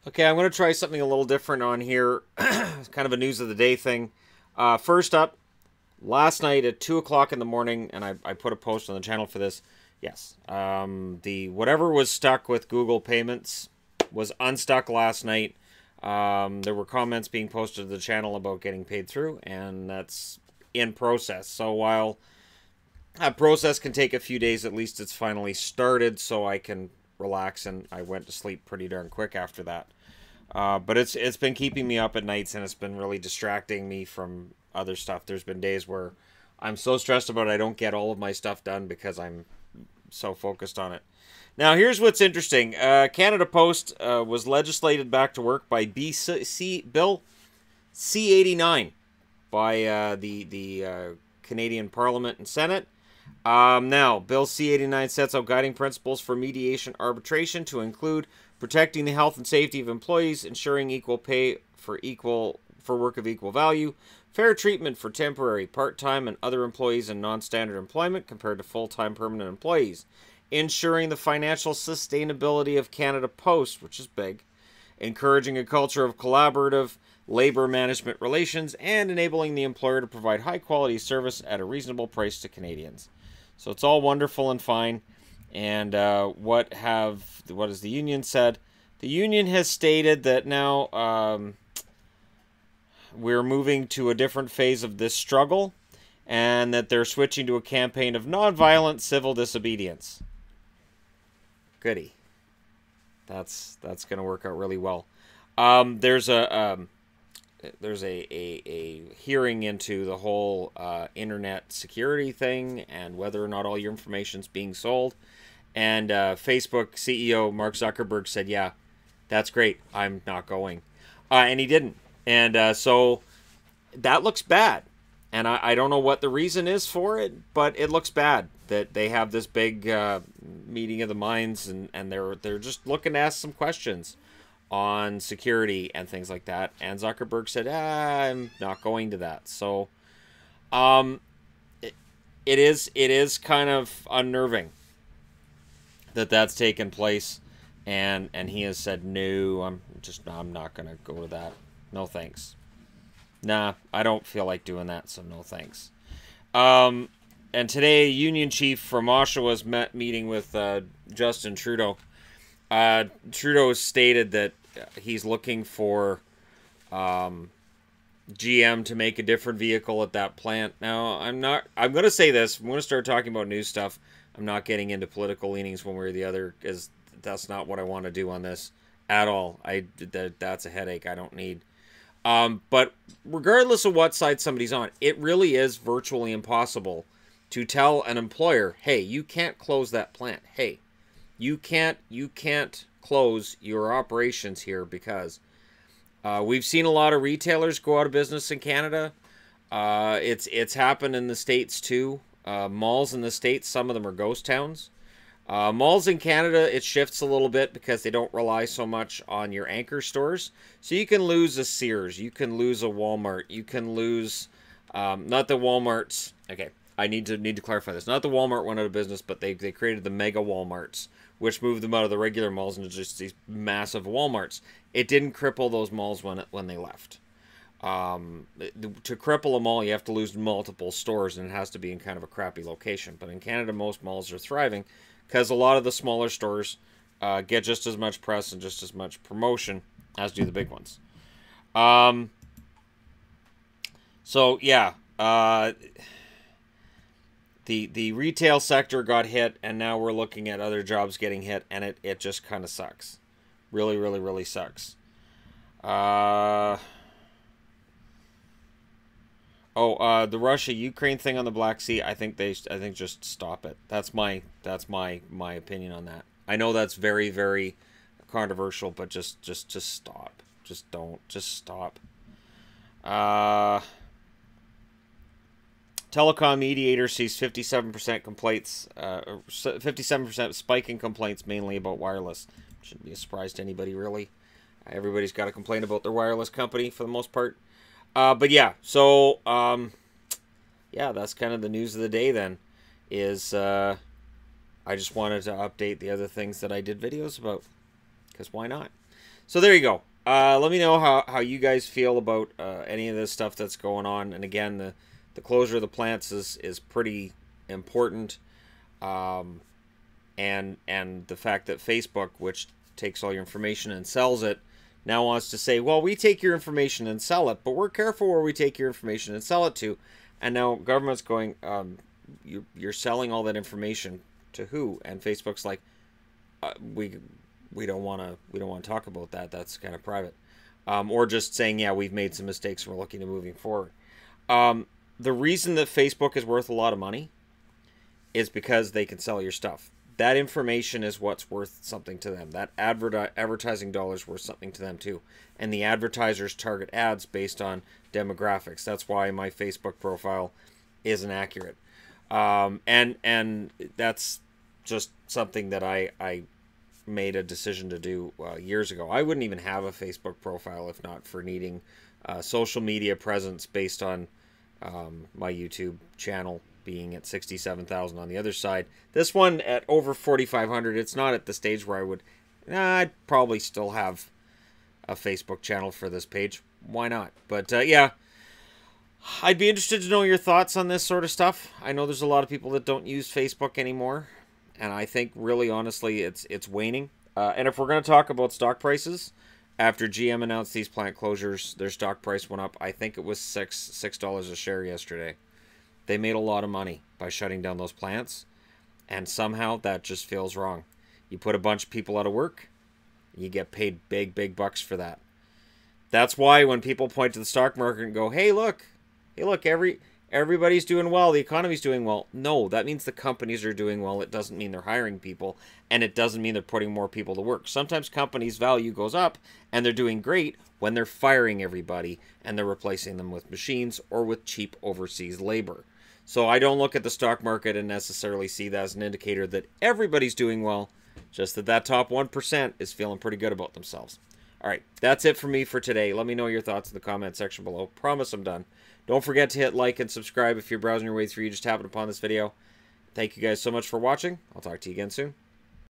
Okay, I'm going to try something a little different on here. It's kind of a news of the day thing. First up, last night at 2 o'clock in the morning, and I put a post on the channel for this. Yes, the whatever was stuck with Google Payments was unstuck last night. There were comments being posted to the channel about getting paid through, and that's in process. So while that process can take a few days, at least it's finally started, so I can relax, and I went to sleep pretty darn quick after that. But it's been keeping me up at nights, and it's been really distracting me from other stuff. There's been days where I'm so stressed about it, I don't get all of my stuff done because I'm so focused on it. Now, here's what's interesting. Canada Post was legislated back to work by Bill C-89 by the Canadian Parliament and Senate. Now, Bill C-89 sets out guiding principles for mediation arbitration to include protecting the health and safety of employees, ensuring equal pay for work of equal value, fair treatment for temporary, part-time, and other employees in non-standard employment compared to full-time permanent employees, ensuring the financial sustainability of Canada Post, which is big, encouraging a culture of collaborative labor management relations, and enabling the employer to provide high-quality service at a reasonable price to Canadians. So it's all wonderful and fine. And what has the union said? The union has stated that now we're moving to a different phase of this struggle, and that they're switching to a campaign of nonviolent civil disobedience. Goody. That's going to work out really well. There's a hearing into the whole internet security thing and whether or not all your information's being sold. And Facebook CEO Mark Zuckerberg said, yeah, that's great. I'm not going. And he didn't. And so that looks bad. And I don't know what the reason is for it, but it looks bad that they have this big meeting of the minds, and they're just looking to ask some questions on security and things like that. And Zuckerberg said, I'm not going to that. So it is kind of unnerving that that's taken place, and he has said, no, I'm not going to go to that. No thanks. Nah, I don't feel like doing that, so no thanks. And today, Union Chief from Oshawa was meeting with Justin Trudeau. Trudeau stated that he's looking for GM to make a different vehicle at that plant. Now, I'm going to say this. I'm going to start talking about new stuff. I'm not getting into political leanings one way or the other, because that's not what I want to do on this at all. That's a headache I don't need. But regardless of what side somebody's on, it really is virtually impossible to tell an employer, hey, you can't close that plant. Hey, you can't close your operations here because we've seen a lot of retailers go out of business in Canada. It's happened in the States too. Malls in the States, some of them are ghost towns. Malls in Canada, it shifts a little bit because they don't rely so much on your anchor stores. So you can lose a Sears, you can lose a Walmart, you can lose, not the Walmarts. Okay, I need to clarify this. Not the Walmart went out of business, but they created the mega Walmarts, which moved them out of the regular malls into just these massive Walmarts. It didn't cripple those malls when they left. To cripple a mall, you have to lose multiple stores, and it has to be in kind of a crappy location. But in Canada, most malls are thriving because a lot of the smaller stores get just as much press and just as much promotion as do the big ones. So yeah, the retail sector got hit, and now we're looking at other jobs getting hit, and it just kind of sucks. Really, really, really sucks. The Russia-Ukraine thing on the Black Sea, I think just stop it. That's my opinion on that. I know that's very, very controversial, but just stop. Just stop. Telecom mediator sees 57% complaints, 57% spike in complaints, mainly about wireless. Shouldn't be a surprise to anybody, really. Everybody's got to complain about their wireless company for the most part. But yeah, so, yeah, that's kind of the news of the day then, is, I just wanted to update the other things that I did videos about, because why not? So there you go. Let me know how you guys feel about any of this stuff that's going on. And again, the closure of the plants is pretty important. And the fact that Facebook, which takes all your information and sells it, now wants to say, well, we take your information and sell it, but we're careful where we take your information and sell it to. And now government's going, you're selling all that information to who? And Facebook's like, we don't want to talk about that. That's kind of private. Or just saying, yeah, we've made some mistakes and we're looking to moving forward. The reason that Facebook is worth a lot of money is because they can sell your stuff. That information is what's worth something to them. That advertising dollars worth something to them too. And the advertisers target ads based on demographics. That's why my Facebook profile isn't accurate. And that's just something that I made a decision to do years ago. I wouldn't even have a Facebook profile if not for needing social media presence based on my YouTube channel being at 67,000 on the other side. This one at over 4,500. It's not at the stage where I would... I'd probably still have a Facebook channel for this page. Why not? But yeah, I'd be interested to know your thoughts on this sort of stuff. I know there's a lot of people that don't use Facebook anymore, and I think really honestly it's waning. And if we're going to talk about stock prices, after GM announced these plant closures, their stock price went up. I think it was $6 a share yesterday. They made a lot of money by shutting down those plants, and somehow that just feels wrong. You put a bunch of people out of work, you get paid big bucks for that. That's why when people point to the stock market and go, hey look, everybody's doing well, the economy's doing well. No, that means the companies are doing well. It doesn't mean they're hiring people, and it doesn't mean they're putting more people to work. Sometimes companies' value goes up and they're doing great when they're firing everybody and they're replacing them with machines or with cheap overseas labor. So I don't look at the stock market and necessarily see that as an indicator that everybody's doing well, just that top 1% is feeling pretty good about themselves. All right, that's it for me for today. Let me know your thoughts in the comment section below. Promise I'm done. Don't forget to hit like and subscribe if you're browsing your way through. You just happened upon this video. Thank you guys so much for watching. I'll talk to you again soon.